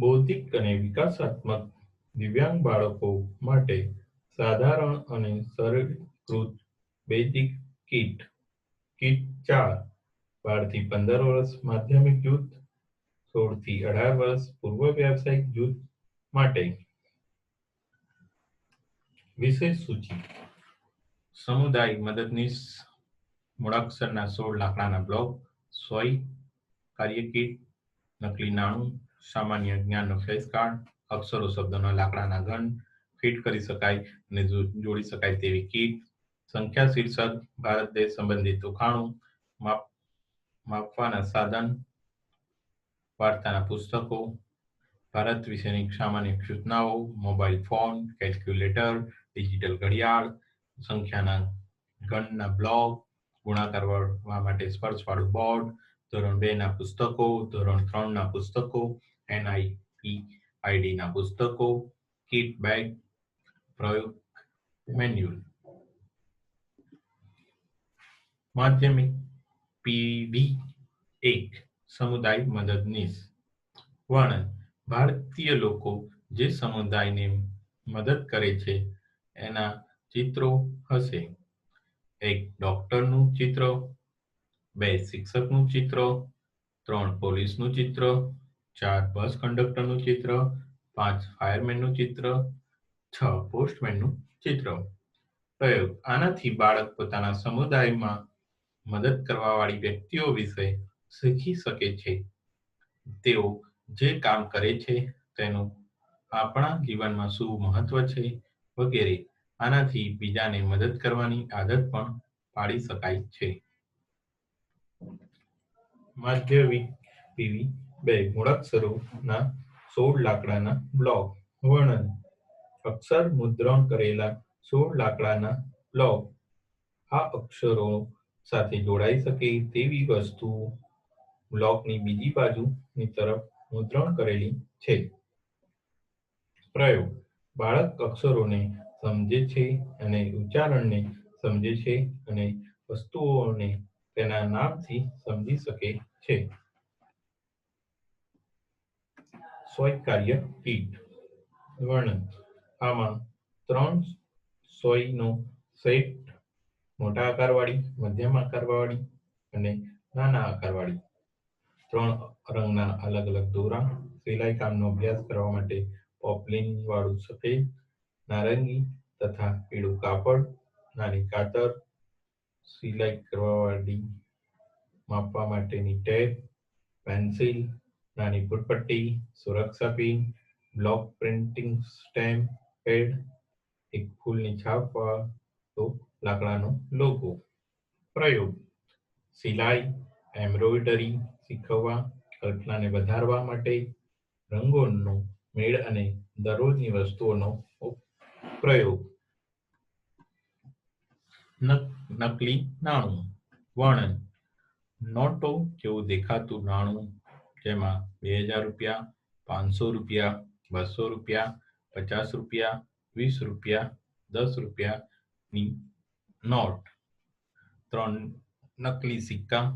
બૌદ્ધિક અને વિકાસાત્મક દિવ્યાંગ બાળકો માટે સાધારણ અને સરળીકૃત બેઝિક કિટ. કિટ 4 12 થી 15 વર્ષ માધ્યમિક જૂથ, 16 થી 18 વર્ષ પૂર્વ વ્યાવસાયિક જૂથ માટે. વિશેષ સૂચિ: સમુદાય મદદનીશ, મૂળાક્ષરના 16 લાકડાના બ્લોક, સોય કાર્ય કીટ, નકલી નાણું, સામાન્ય જ્ઞાનનો ફ્લેશ કાર્ડ, અક્ષરો શબ્દોના લાકડાના ઘન, ફિટ કરી શકાય અને જોડી શકાય તેવી કીટ, સંખ્યા શીર્ષક, ભારત દેશ સંબંધિત ઉખાણું, માપવાના સાધન, વાર્તાના પુસ્તકો, ભારત વિશેની સામાન્ય સૂચનાઓ, મોબાઈલ ફોન, કેલ્ક્યુલેટર, ડિજિટલ ઘડિયાળ, સંખ્યાના ગણના બ્લોક, ગુણાકાર કરવા માટે સ્પર્શવાળું બોર્ડ, ધોરણ 2 ના પુસ્તકો, ધોરણ 3 ના પુસ્તકો, NIPID ના પુસ્તકો, કિટ બેગ, પ્રયોગ મેન્યુઅલ. માધ્યમિક PV1 સમુદાય મદદનીશ. વર્ણન: ભારતીય લોકો જે સમુદાયને મદદ કરે છે એના ચિત્રો હશે. 1 ડોક્ટરનું ચિત્ર, 2 શિક્ષકનું ચિત્ર, 3 પોલીસનું ચિત્ર, 4 બસ કંડક્ટરનું ચિત્ર, 5 ફાયરમેનનું ચિત્ર, 6 પોસ્ટમેનનું ચિત્ર. પ્રયોગ: આનાથી બાળક પોતાના સમુદાયમાં મદદ કરવાવાળી વ્યક્તિઓ વિશે શીખી શકે છે. તેઓ જે કામ કરે છે તેનું આપણા જીવનમાં શું મહત્વ છે વગેરે. આનાથી બીજાને મદદ કરવાની આદત પણ પાડી શકાય છે. માધ્યમિક PV2 મૂળાક્ષરોના 16 લાકડાના બ્લોક. વર્ણન: અક્ષર મુદ્રણ કરેલા 16 લાકડાના બ્લોક. આ અક્ષરો સાથે જોડાઈ શકે તેવી વસ્તુઓ બ્લોકની બીજી બાજુની તરફ મુદ્રણ કરેલી છે. પ્રયોગ: બાળક અક્ષરોને સમજે છે અને ઉચ્ચારણને સમજે છે અને વસ્તુઓને તેના નામથી સમજી શકે છે. સોય કાર્ય કીટ. વર્ણન: આમાં 3 સોયનો સેટ, મોટા આકારવાળી, મધ્યમ આકારવાળી અને નાના આકારવાળી. 3 રંગના અલગ અલગ દોરા, સિલાઈ કામનો અભ્યાસ કરવા માટે પોપ્લિન વાળું સફેદ, નારંગી તથા પીળું કાપડ, નાની કાતર, સિલાઈ કરવાવાળી માપવા માટેની ટેપ, પેન્સિલ, નાની ફૂટપટ્ટી, સુરક્ષા pin, block printing stamp pad, એક ફૂલની છાપ વાળો લાકડાનો લોગો. પ્રયોગ: સિલાઈ, એમ્બ્રોઇડરી શીખવવા, કલ્પનાને વધારવા માટે, રંગોનો મેળ અને દરરોજની વસ્તુઓનો પ્રયોગ. નકલી નાણું. વર્ણન: નોટો જેવું દેખાતું નાણું જેમાં 2000 રૂપિયા, 500 રૂપિયા, 200 રૂપિયા, 50 રૂપિયા, 20 રૂપિયા, 10 રૂપિયાની નોટ. 3 નકલી સિક્કા,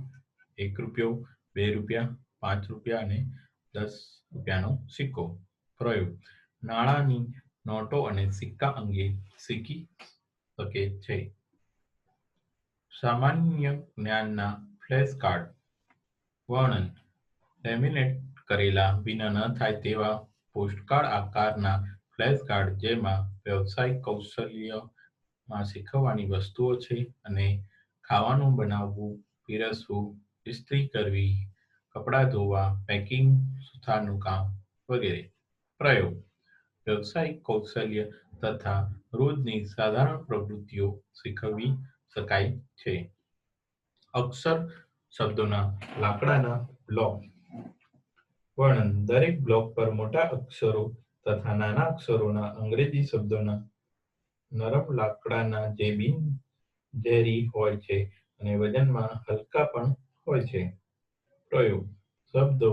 1 રૂપિયો, 2 રૂપિયા, 5 રૂપિયા અને 10 રૂપિયાનો સિક્કો. પ્રયોગ: નાણાંની નોટો અને સિક્કા અંગે શીખી શકે છે. સામાન્ય જ્ઞાનના ફ્લેશ કાર્ડ. વર્ણન: લેમિનેટ કરેલા ભીના ન થાય તેવા પોસ્ટકાર્ડ આકારના ફ્લેશ કાર્ડ જેમાં વ્યવસાયિક કૌશલ્યમાં શીખવવાની વસ્તુઓ છે અને ખાવાનું બનાવવું, પીરસવું, ઇસ્ત્રી કરવી, કપડાં ધોવા, પેકિંગ, સુથારનું કામ વગેરે. પ્રયોગ: વ્યવસાયિક કૌશલ્ય તથા રોજની સાધારણ પ્રવૃત્તિઓ શીખવી શકાય છે. અક્ષર શબ્દોના લાકડાના બ્લોક. વર્ણન: દરેક બ્લોક પર મોટા અક્ષરો તથા નાના અક્ષરોના અંગ્રેજી શબ્દોના નરમ લાકડાના જે બિનઝેરી હોય છે અને વજનમાં હલકા પણ હોય છે. પ્રયોગ: શબ્દો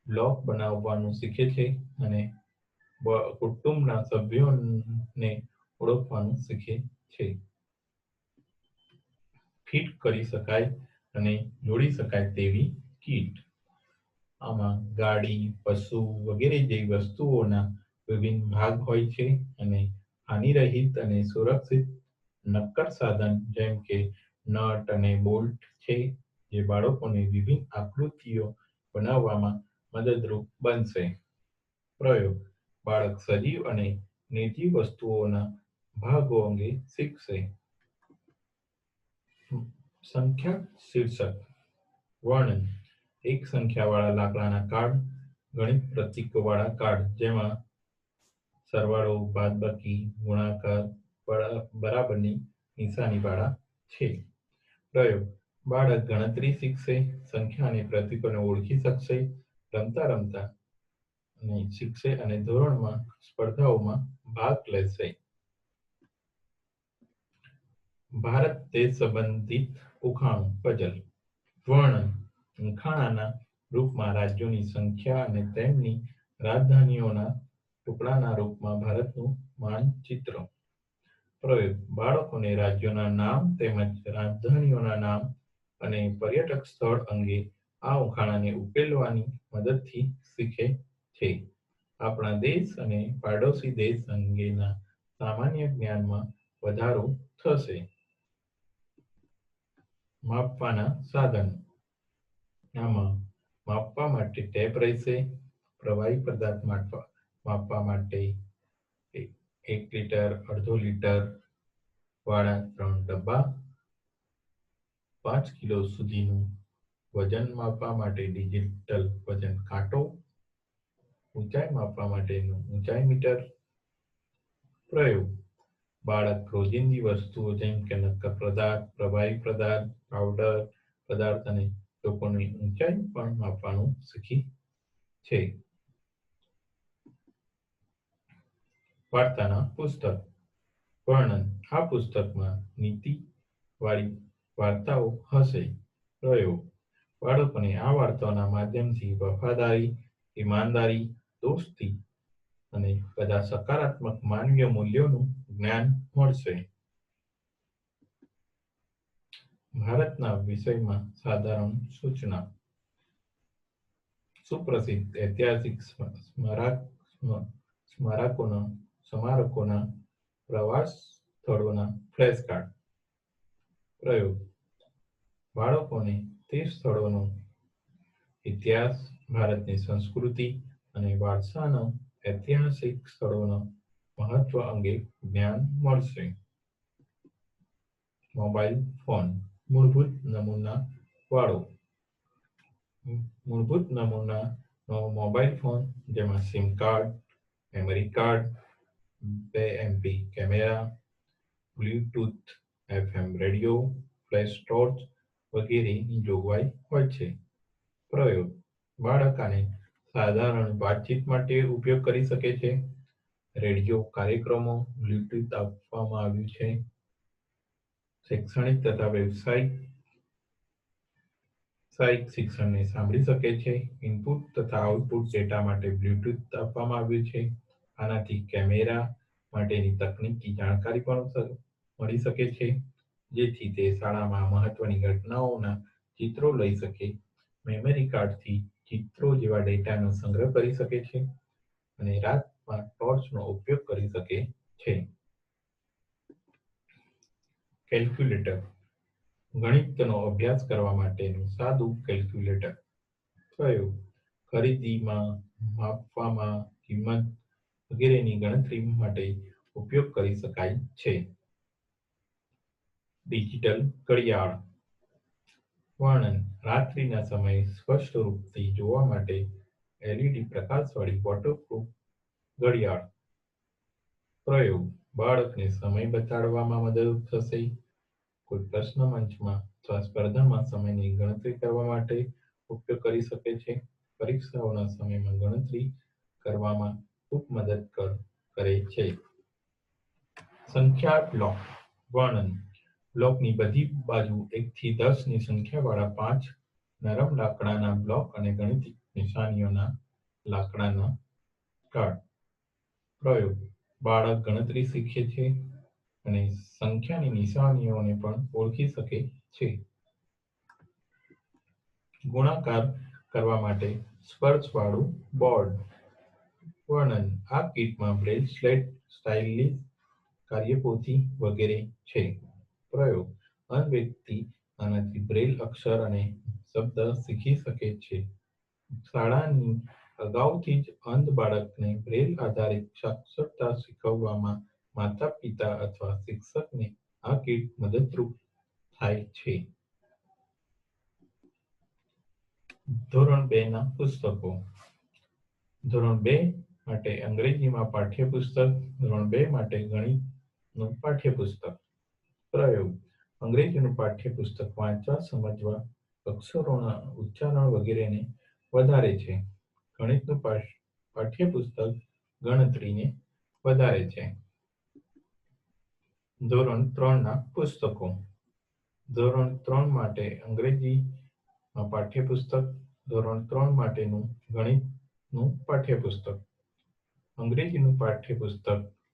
બ્લોક બનાવવાનું શીખે છે અને કુટુંબના સભ્યોને ઓળખવાનું શીખે છે. ફિટ કરી શકાય અને જોડી શકાય તેવી કીટ. આમાં ગાડી, પશુ વગેરે જેવી વસ્તુઓના વિભિન્ન ભાગ હોય છે અને હાનિરહિત અને સુરક્ષિત નક્કર સાધન જેમ કે નટ અને બોલ્ટ છે, જે બાળકોને વિભિન્ન આકૃતિઓ બનાવવામાં મદદરૂપ બનશે. પ્રયોગ: બાળક સજીવ અને નિર્જીવ વસ્તુઓના ભાગો અંગે શીખશે. સંખ્યા શીર્ષક: વર્ણન: એક સંખ્યાવાળા લાકડાના કાર્ડ, ગણિત પ્રતીકોવાળા કાર્ડ જેમાં સરવાળો, બાદબાકી, ગુણાકાર, બરાબરની નિશાનીવાળા છે. પ્રયોગ: બાળક ગણતરી શીખશે, સંખ્યા અને પ્રતીકોને ઓળખી શકશે, રમતા રમતા શીખશે અને ધોરણમાં સ્પર્ધાઓમાં ભાગ લેશે. ભારત દેશ સંબંધિત ઉખાણું પઝલ. વર્ણન: ઉખાણાના રૂપમાં રાજ્યોની સંખ્યા અને તેમની રાજધાનીઓના ટુકડાના રૂપમાં ભારતનું માનચિત્ર. પ્રયોગ: બાળકોને રાજ્યોના નામ તેમજ રાજધાનીઓના નામ અને પર્યટક સ્થળ અંગે આ ઉખાણાને ઉકેલવાની મદદથી શીખે છે. આપણા દેશ અને પાડોશી દેશ અંગેના સામાન્ય જ્ઞાનમાં વધારો થશે. માપવાના સાધનો: આમાં માપવા માટે ટેપ રહેશે. પ્રવાહી પદાર્થ માપવા માટે 1 લીટર, અડધો લીટર વાળા 3 ડબ્બા, 5 કિલો સુધીનું વજન માપવા માટે ડિજિટલ વજન કાંટો, ઊંચાઈ માપવા માટેનું ઊંચાઈ મીટર. પ્રયોગ: બાળક રોજિંદી વસ્તુઓ જેમ કે નક્કર પદાર્થ, પ્રવાહી પદાર્થ, પાવડર પદાર્થ અને લોકોની ઊંચાઈ પણ માપવાનું શીખી છે. વાર્તાના પુસ્તક. વર્ણન: આ પુસ્તકમાં નીતિવાળી વાર્તાઓ હશે. પ્રયોગ: બાળકોને આ વાર્તાઓના માધ્યમથી વફાદારી, ઈમાનદારી, દોસ્તી અને બધા સકારાત્મક માનવીય મૂલ્યોનું જ્ઞાન મળશે. ભારતના વિષયમાં સાધારણ સૂચના: સુપ્રસિદ્ધ ઐતિહાસિક સ્મારકોના પ્રવાસ સ્થળોના ફ્લેશ કાર્ડ. પ્રયોગ: બાળકોને તે સ્થળોનો ઇતિહાસ, ભારતની સંસ્કૃતિ અને વારસાના ઐતિહાસિક સ્થળોના મહત્વ અંગે જ્ઞાન મળશે. મોબાઈલ ફોન મૂળભૂત નમૂના વાળો. મૂળભૂત નમૂનાનો મોબાઈલ ફોન જેમાં sim card, memory card, 2 MP camera, Bluetooth, FM radio, flash torch વગેરેની જોગવાઈ હોય છે. પ્રયોગ: બાળક આને સાધારણ વાતચીત માટે ઉપયોગ કરી શકે છે. રેડિયો કાર્યક્રમો બ્લૂટૂથ આપવામાં આવ્યું છે. શૈક્ષણિક તથા વ્યવસાયિક શિક્ષણને સાંભળી શકે છે. ઇનપુટ તથા આઉટપુટ ડેટા માટે બ્લૂટૂથ આપવામાં આવ્યું છે. આનાથી કેમેરા માટેની તકનીકી જાણકારી પણ મળી શકે છે, જેથી તે શાળામાં મહત્વની ઘટનાઓના ચિત્રો લઈ શકે. મેમરી કાર્ડથી ચિત્રો જેવા ડેટાનો સંગ્રહ કરી શકે છે અને રાતમાં ટોર્ચનો ઉપયોગ કરી શકે છે. કેલ્ક્યુલેટર: ગણિતનો અભ્યાસ કરવા માટેનું સાદું કેલ્ક્યુલેટર. પ્રયોગ: ખરીદીમાં, માપવામાં, કિંમત વગેરેની ગણતરી માટે ઉપયોગ કરી શકાય છે. ડિજિટલ ઘડિયાળ. વર્ણન: રાત્રિના સમયે સ્પષ્ટ રૂપથી જોવા માટે LED પ્રકાશવાળી વોટરપ્રૂફ ઘડિયાળ. પ્રયોગ: બાળકને સમય બતાડવામાં મદદરૂપ થશે. કોઈ પ્રશ્ન મંચમાં અથવા સ્પર્ધામાં સમયની ગણતરી કરવા માટે ઉપયોગ કરી શકે છે. પરીક્ષાઓના સમયમાં ગણતરી કરવામાં ખૂબ મદદ કરે છે. સંખ્યા બ્લોક. વર્ણન: બ્લોકની બધી બાજુ 1 થી 10 ની સંખ્યાવાળા 5 નરમ લાકડાના બ્લોક અને ગાણિતિક નિશાનીઓના લાકડાના કાર્ડ. પ્રયોગ: બાળક ગણતરી શીખે છે અને સંખ્યાની નિશાનીઓને પણ ઓળખી શકે છે. ગુણાકાર કરવા માટે સ્પર્શવાળું બોર્ડ. વર્ણન: આ કીટમાં બ્રેલ સ્લેટ, સ્ટાઇલિશ કાર્યપોથી વગેરે છે. પ્રયોગ: અંધ વ્યક્તિ આનાથી બ્રેલ અક્ષર અને શબ્દ શીખી શકે છે. શાળાની અગાઉથી જ અંધ બાળકને બ્રેલ આધારિત સાક્ષરતા શીખવવામાં માતા-પિતા અથવા શિક્ષકને આ કીટ મદદરૂપ થાય છે. ધોરણ 2 ના પુસ્તકો. ધોરણ 2 માટે અંગ્રેજીમાં પાઠ્યપુસ્તક. ધોરણ 2 માટે ગણિતનું પાઠ્યપુસ્તક. પ્રયોગ: અંગ્રેજીનું પાઠ્યપુસ્તક વાંચવા, સમજવા, અક્ષરોના ઉચ્ચારણ વગેરેને વધારે છે. ગણિતનું પાઠ્યપુસ્તક ગણતરીને વધારે છે. ધોરણ 3 ના પુસ્તકો. ધોરણ 3 માટે અંગ્રેજીમાં પાઠ્યપુસ્તક. ધોરણ 3 માટેનું ગણિતનું પાઠ્યપુસ્તક. અંગ્રેજીનું પાઠ્યપુસ્તક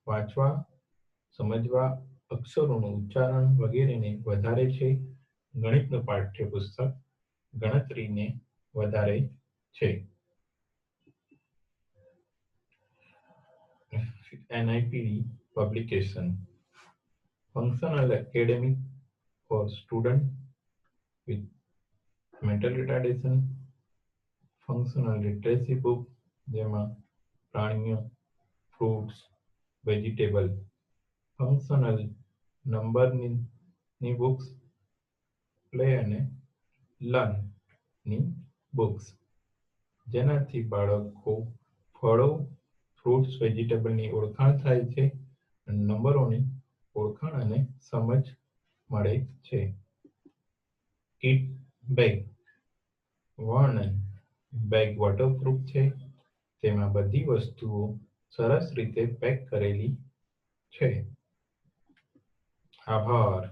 વાંચવા, સમજવા, અક્ષરોનું ઉચ્ચારણ વગેરેને વધારે છે. ગણિતનું પાઠ્યપુસ્તક ગણતરીને વધારે છે. NIPD publication. Functional academic for students with mental retardation. Functional literacy book જેમાં પ્રાણીઓ, ફ્રૂટ્સ, વેજીટેબલ. ફંક્શનલ નંબરની બુક્સ, પ્લે અને લર્નની બુક્સ, જેનાથી બાળકો ફળો, ફ્રૂટ્સ, વેજીટેબલની ઓળખાણ થાય છે અને નંબરોની ઓળખાણ અને સમજ મળે છે. Kit bag. વર્ણન: બેગ વોટરપ્રૂફ છે. તેમાં બધી વસ્તુઓ સરસ રીતે પેક કરેલી છે. આભાર.